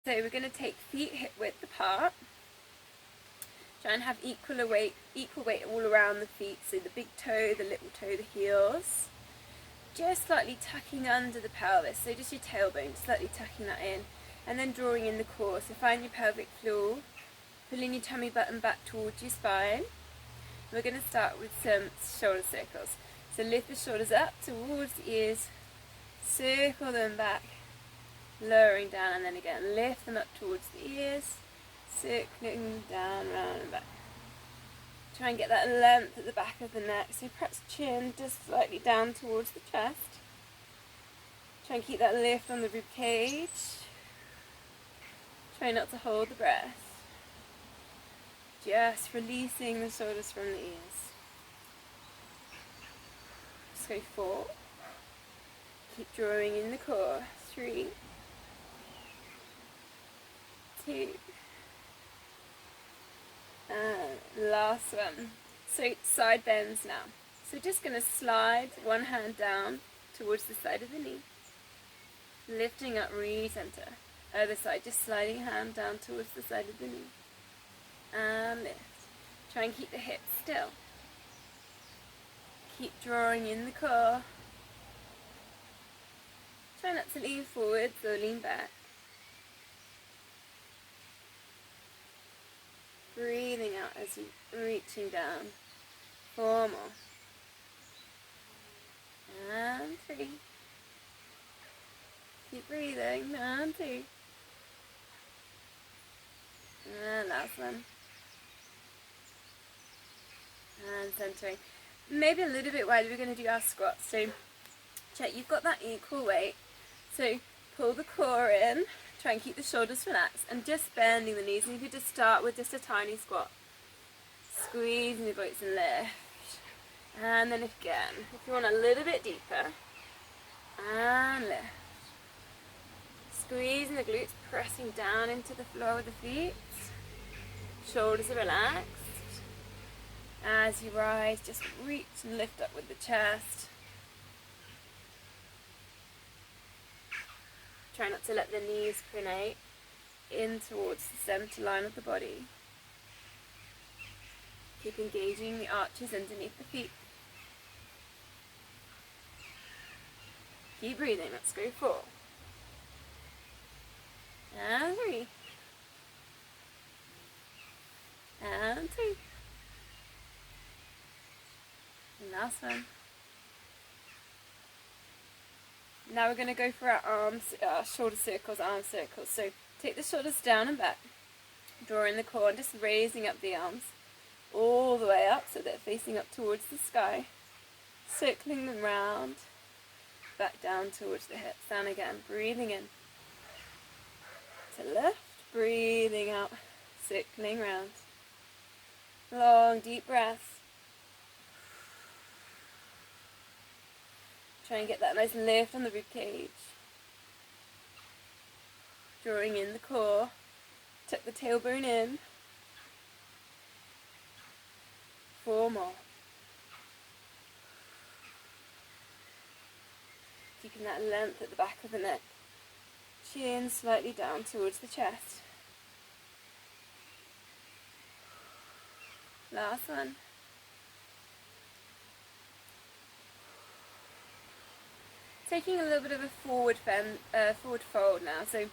So we're going to take feet hip width apart. Try and have equal weight all around the feet. So the big toe, the little toe, the heels. Just slightly tucking under the pelvis. So just your tailbone, slightly tucking that in. And then drawing in the core. So find your pelvic floor. Pulling your tummy button back towards your spine. We're going to start with some shoulder circles. So lift the shoulders up towards the ears. Circle them back. Lowering down, and then again lift them up towards the ears, circling down, round and back. Try and get that length at the back of the neck, so perhaps chin just slightly down towards the chest. Try and keep that lift on the rib cage. Try not to hold the breath. Just releasing the shoulders from the ears. Just go 4. Keep drawing in the core. 3, 2, and last one. So side bends now. So just going to slide one hand down towards the side of the knee, lifting up, recenter. Other side, just sliding hand down towards the side of the knee, and lift. Try and keep the hips still. Keep drawing in the core. Try not to lean forwards or lean back. Breathing out as you're reaching down. 4 more. And 3. Keep breathing. And 2. And last one. And centering. Maybe a little bit wider. We're going to do our squats. So check you've got that equal weight. So pull the core in. Try and keep the shoulders relaxed and just bending the knees. And you could just start with just a tiny squat. Squeezing the glutes and lift. And then again, if you want a little bit deeper. And lift. Squeezing the glutes, pressing down into the floor with the feet. Shoulders are relaxed. As you rise, just reach and lift up with the chest. Try not to let the knees pronate in towards the center line of the body. Keep engaging the arches underneath the feet. Keep breathing. Let's go 4. And 3. And 2. And last one. Now we're going to go for our arms, shoulder circles, arm circles. So take the shoulders down and back, drawing the core and just raising up the arms all the way up so they're facing up towards the sky, circling them round, back down towards the hips, and again, breathing in to lift, breathing out, circling round. Long, deep breaths. Try and get that nice lift on the rib cage. Drawing in the core. Tuck the tailbone in. 4 more. Keeping that length at the back of the neck. Chin slightly down towards the chest. Last one. Taking a little bit of a forward fold now. So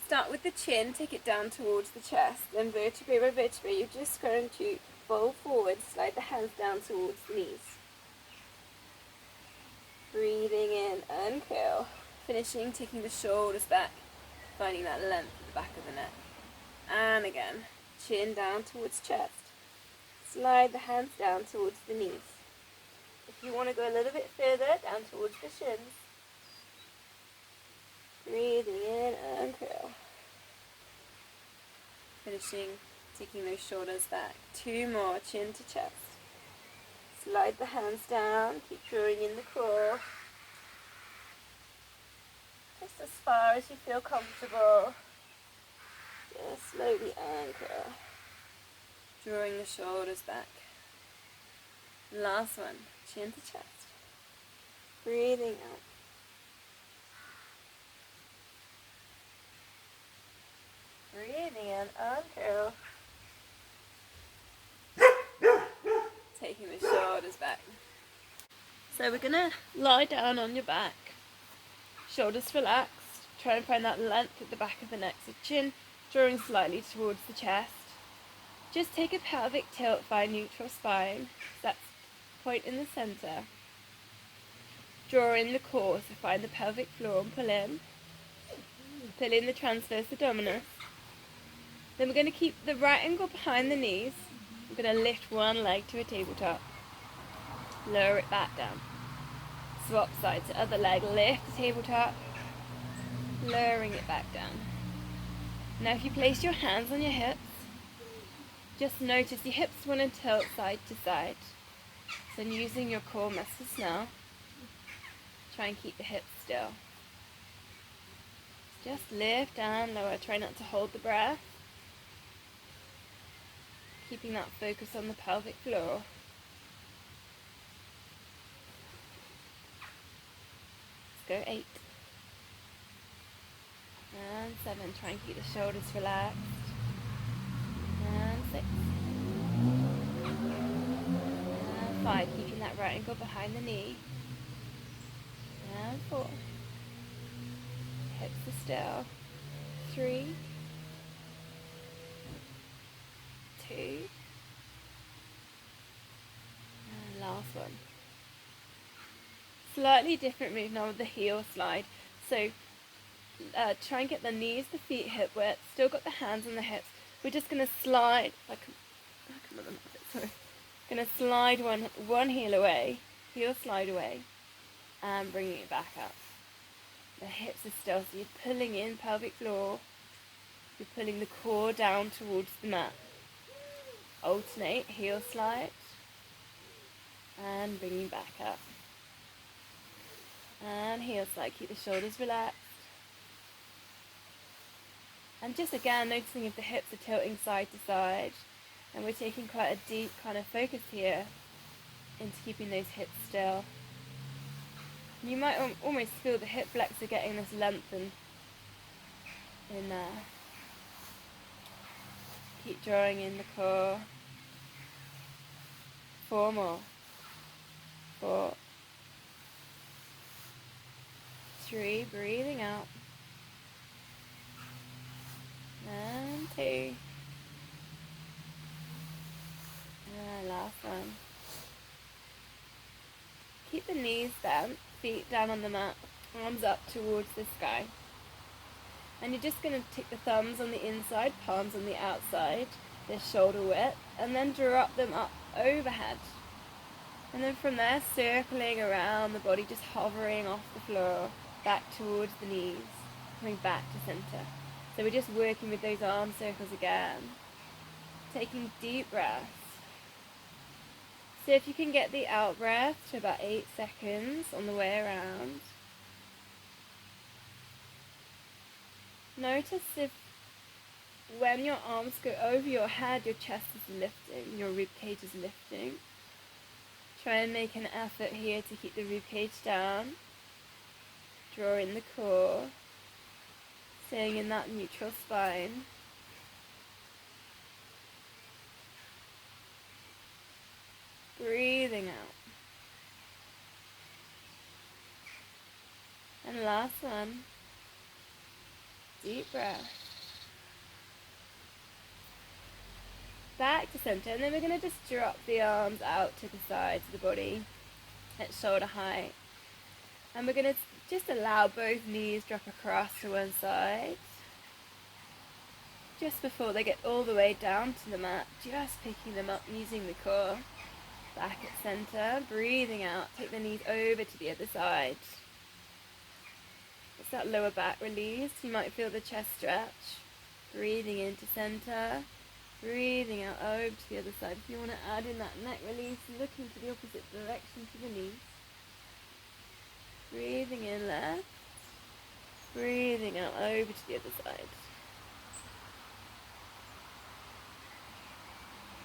start with the chin, take it down towards the chest, then vertebrae by vertebrae, you're just going to fold forward, slide the hands down towards the knees. Breathing in, uncurl. Finishing, taking the shoulders back, finding that length at the back of the neck. And again, chin down towards chest. Slide the hands down towards the knees. If you want to go a little bit further, down towards the shins. Breathing in and curl. Finishing, taking those shoulders back. 2 more, chin to chest. Slide the hands down, keep drawing in the core. Just as far as you feel comfortable. Just slowly and curl. Drawing the shoulders back. Last one, chin to chest. Breathing out. breathing in, until taking the shoulders back. So we're gonna lie down on your back, shoulders relaxed, try and find that length at the back of the neck, so chin drawing slightly towards the chest. Just take a pelvic tilt, find neutral spine, that's point in the center. Draw in the core, so find the pelvic floor and pull in. Pull in the transverse abdominis. Then we're going to keep the right ankle behind the knees. We're going to lift one leg to a tabletop. Lower it back down. Swap side to other leg, lift the tabletop. Lowering it back down. Now if you place your hands on your hips, just notice your hips want to tilt side to side. So using your core muscles now, try and keep the hips still. Just lift and lower. Try not to hold the breath. Keeping that focus on the pelvic floor. Let's go 8. And 7. Try and keep the shoulders relaxed. And 6. And 5. Keeping that right ankle behind the knee. And 4. Hips are still. 3. 2. And last one. Slightly different move now with the heel slide. So try and get the knees, the feet hip width. Still got the hands on the hips. We're just going to slide. Going to slide one heel away, heel slide away, and bringing it back up. The hips are still, so you're pulling in pelvic floor. You're pulling the core down towards the mat. Alternate, heel slide, and bringing back up. And heel slide, keep the shoulders relaxed. And just again, noticing if the hips are tilting side to side. And we're taking quite a deep kind of focus here into keeping those hips still. You might almost feel the hip flexor getting this length in there. Keep drawing in the core. 4 more. 4. 3, breathing out. And 2. And last one. Keep the knees bent, feet down on the mat, arms up towards the sky. And you're just going to take the thumbs on the inside, palms on the outside, this shoulder width, and then drop them up overhead. And then from there, circling around the body, just hovering off the floor, back towards the knees, coming back to center. So we're just working with those arm circles again. Taking deep breaths. So if you can get the out breath to about 8 seconds on the way around. Notice if when your arms go over your head, your chest is lifting, your rib cage is lifting. Try and make an effort here to keep the rib cage down. Draw in the core, staying in that neutral spine. Breathing out. And last one. Deep breath. Back to center, and then we're going to just drop the arms out to the sides of the body at shoulder height. And we're going to just allow both knees drop across to one side. Just before they get all the way down to the mat, just picking them up using the core. Back at center, breathing out, take the knees over to the other side. It's that lower back release, you might feel the chest stretch. Breathing into center, breathing out over to the other side. If you want to add in that neck release, looking to the opposite direction to the knees. Breathing in left, breathing out over to the other side.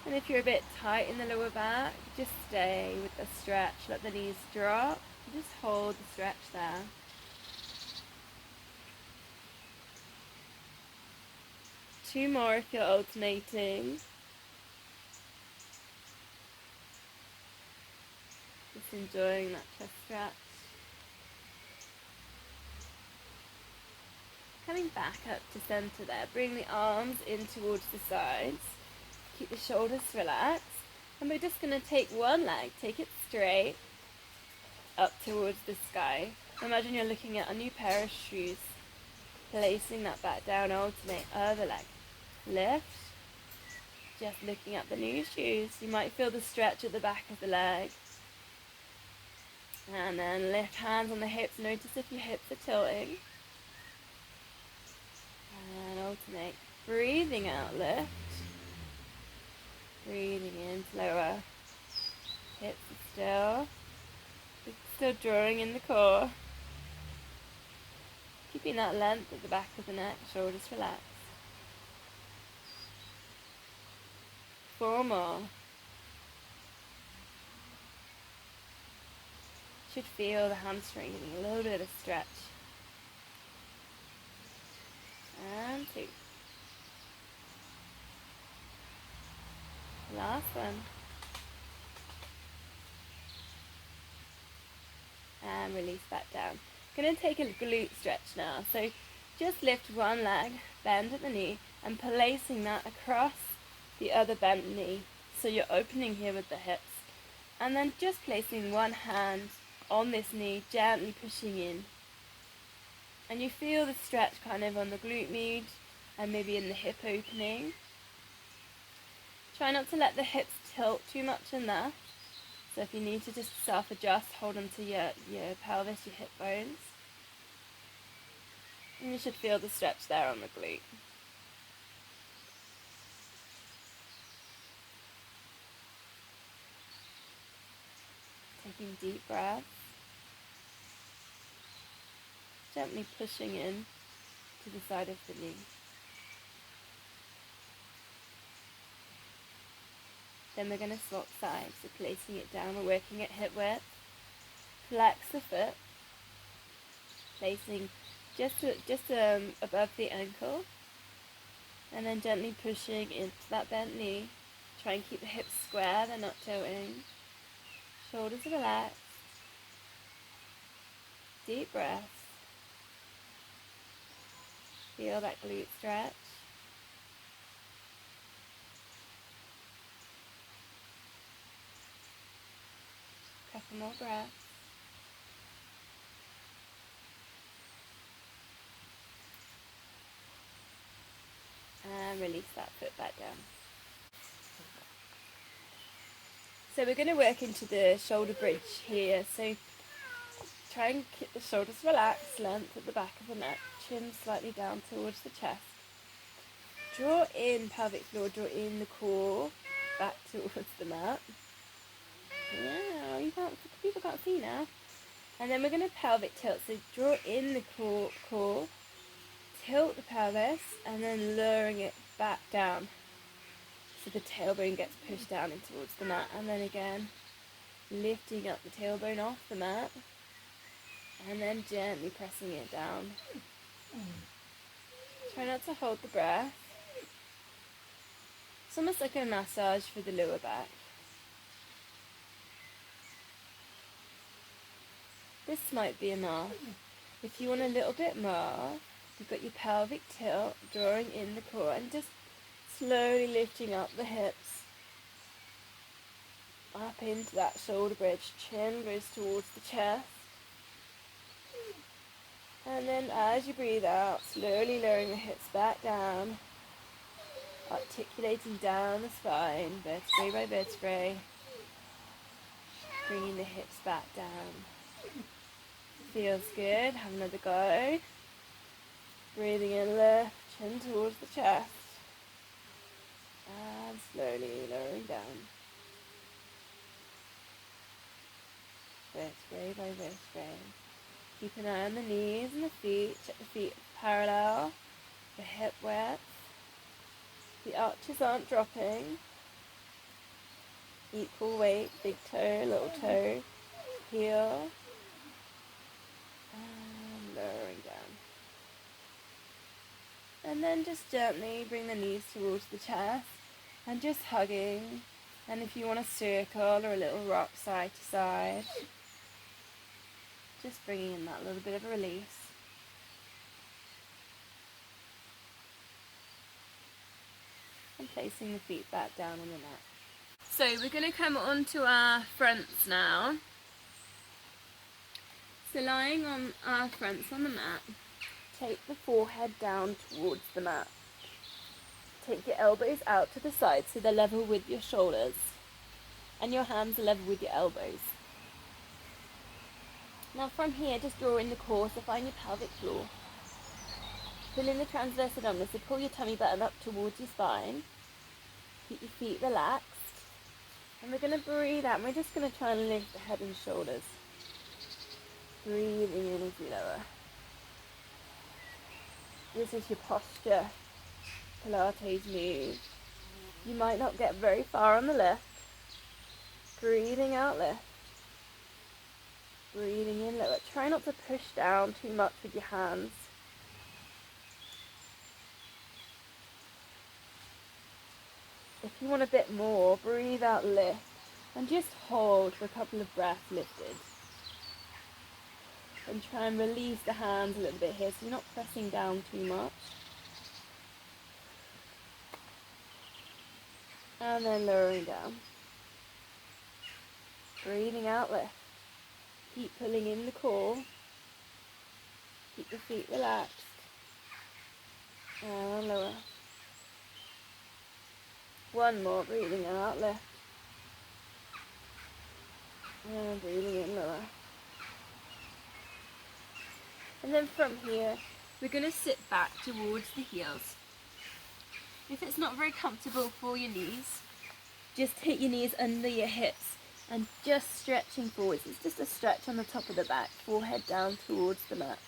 And if you're a bit tight in the lower back, just stay with the stretch. Let the knees drop. Just hold the stretch there. 2 more if you're alternating. Just enjoying that chest stretch. Coming back up to centre there, bring the arms in towards the sides. Keep the shoulders relaxed. And we're just going to take one leg, take it straight up towards the sky. Imagine you're looking at a new pair of shoes. Placing that back down, alternate, other leg. Lift. Just looking at the new shoes. You might feel the stretch at the back of the leg. And then lift, hands on the hips. Notice if your hips are tilting. And alternate. Breathing out, lift. Breathing in, slower. Hips are still drawing in the core. Keeping that length at the back of the neck, shoulders relaxed. 4 more. Should feel the hamstring getting a little bit of stretch. And 2. Last one. And release back down. Going to take a glute stretch now. So just lift one leg, bend at the knee, and placing that across the other bent knee. So you're opening here with the hips. And then just placing one hand on this knee, gently pushing in. And you feel the stretch kind of on the glute med and maybe in the hip opening. Try not to let the hips tilt too much in there. So if you need to just self-adjust, hold onto your pelvis, your hip bones. And you should feel the stretch there on the glute. Taking deep breaths. Gently pushing in to the side of the knee. Then we're going to swap sides, so placing it down, we're working at hip width. Flex the foot, placing just above the ankle, and then gently pushing into that bent knee. Try and keep the hips square, they're not tilting. Shoulders relaxed. Deep breaths. Feel that glute stretch. Couple more breaths. And release that foot back down. So we're going to work into the shoulder bridge here. So try and keep the shoulders relaxed, length at the back of the neck, chin slightly down towards the chest. Draw in pelvic floor, draw in the core back towards the mat. Yeah, people can't see now. And then we're going to pelvic tilt. So draw in the core, tilt the pelvis, and then lowering it back down. So the tailbone gets pushed down in towards the mat. And then again, lifting up the tailbone off the mat. And then gently pressing it down. Try not to hold the breath. It's almost like a massage for the lower back. This might be enough. If you want a little bit more, you've got your pelvic tilt, drawing in the core, and just slowly lifting up the hips. Up into that shoulder bridge, chin goes towards the chest. And then as you breathe out, slowly lowering the hips back down, articulating down the spine, vertebrae by vertebrae, bringing the hips back down. Feels good, have another go. Breathing in, lift, chin towards the chest, and slowly lowering down. Vertebrae by vertebrae. Keep an eye on the knees and the feet. Check the feet parallel, the hip width. The arches aren't dropping. Equal weight, big toe, little toe, heel, and lowering down. And then just gently bring the knees towards the chest and just hugging. And if you want a circle or a little rock side to side, just bringing in that little bit of a release. And placing the feet back down on the mat. So we're going to come on to our fronts now. So lying on our fronts on the mat, take the forehead down towards the mat. Take your elbows out to the side so they're level with your shoulders. And your hands are level with your elbows. Now from here, just draw in the core, so find your pelvic floor. Pull in the transverse abdominis, so pull your tummy button up towards your spine. Keep your feet relaxed. And we're going to breathe out, and we're just going to try and lift the head and shoulders. Breathing in as you lower. This is your posture Pilates move. You might not get very far on the lift. Breathing out, lift. Breathing in, lower. Try not to push down too much with your hands. If you want a bit more, breathe out, lift. And just hold for a couple of breaths lifted. And try and release the hands a little bit here so you're not pressing down too much. And then lowering down. Breathing out, lift. Keep pulling in the core. Keep the feet relaxed. And lower. One more, breathing out, lift. And breathing in, lower. And then from here, we're going to sit back towards the heels. If it's not very comfortable for your knees, just take your knees under your hips and just stretching forwards. It's just a stretch on the top of the back, forehead down towards the mat.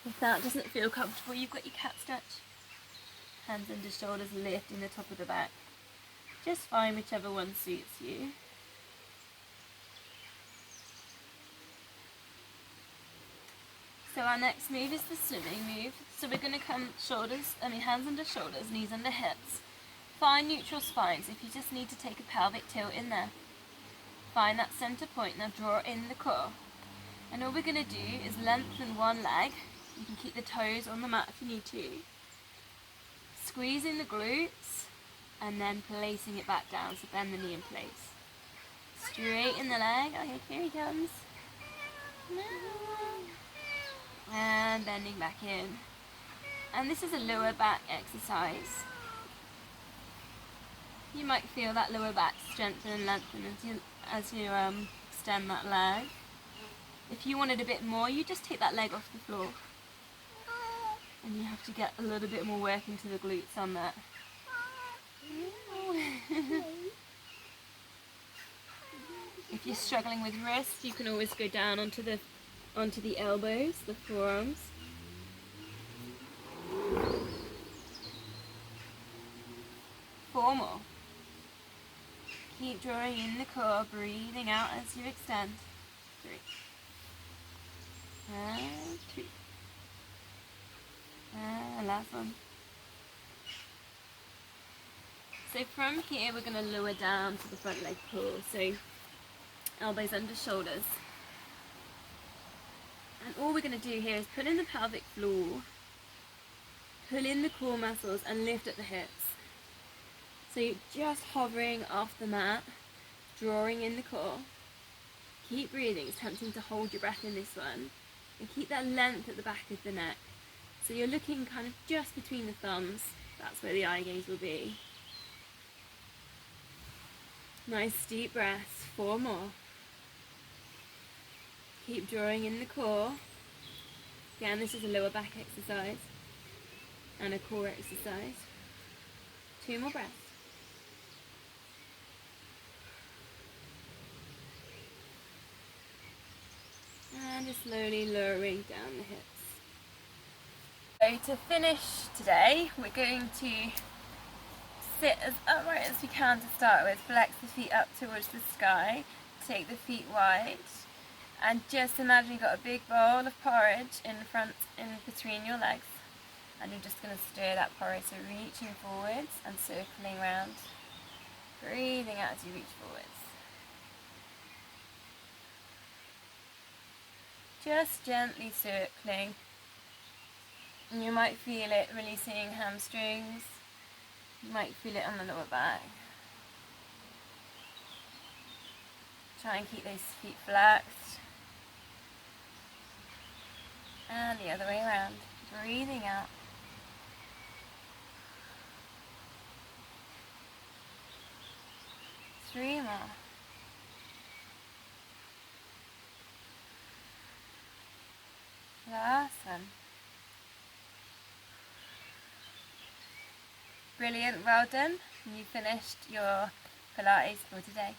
If that doesn't feel comfortable, you've got your cat stretch. Hands under shoulders, lifting the top of the back. Just find whichever one suits you. So our next move is the swimming move. So we're going to come hands under shoulders, knees under hips. Find neutral spines if you just need to take a pelvic tilt in there. Find that center point. Now draw in the core. And all we're going to do is lengthen one leg. You can keep the toes on the mat if you need to. Squeezing the glutes and then placing it back down. So bend the knee in place. Straighten the leg. Okay, here he comes. No. And bending back in. And this is a lower back exercise. You might feel that lower back strengthen and lengthen as you extend that leg. If you wanted a bit more, you just take that leg off the floor. And you have to get a little bit more work into the glutes on that. If you're struggling with wrists, you can always go down onto the elbows, the forearms. Four more. Keep drawing in the core, breathing out as you extend. 3. And 2. And last one. So from here we're going to lower down to the front leg pull. So elbows under shoulders. And all we're going to do here is pull in the pelvic floor, pull in the core muscles and lift at the hips. So you're just hovering off the mat, drawing in the core. Keep breathing. It's tempting to hold your breath in this one. And keep that length at the back of the neck. So you're looking kind of just between the thumbs. That's where the eye gaze will be. Nice deep breaths. 4 more. Keep drawing in the core. Again, this is a lower back exercise and a core exercise. 2 more breaths. And just slowly lowering down the hips. So to finish today, we're going to sit as upright as we can to start with. Flex the feet up towards the sky. Take the feet wide. And just imagine you've got a big bowl of porridge in between your legs, and you're just going to stir that porridge, so reaching forwards and circling round, breathing out as you reach forwards. Just gently circling, and you might feel it releasing hamstrings, you might feel it on the lower back. Try and keep those feet flexed. And the other way around, breathing out. Three more. Last one. Brilliant, well done. You finished your Pilates for today.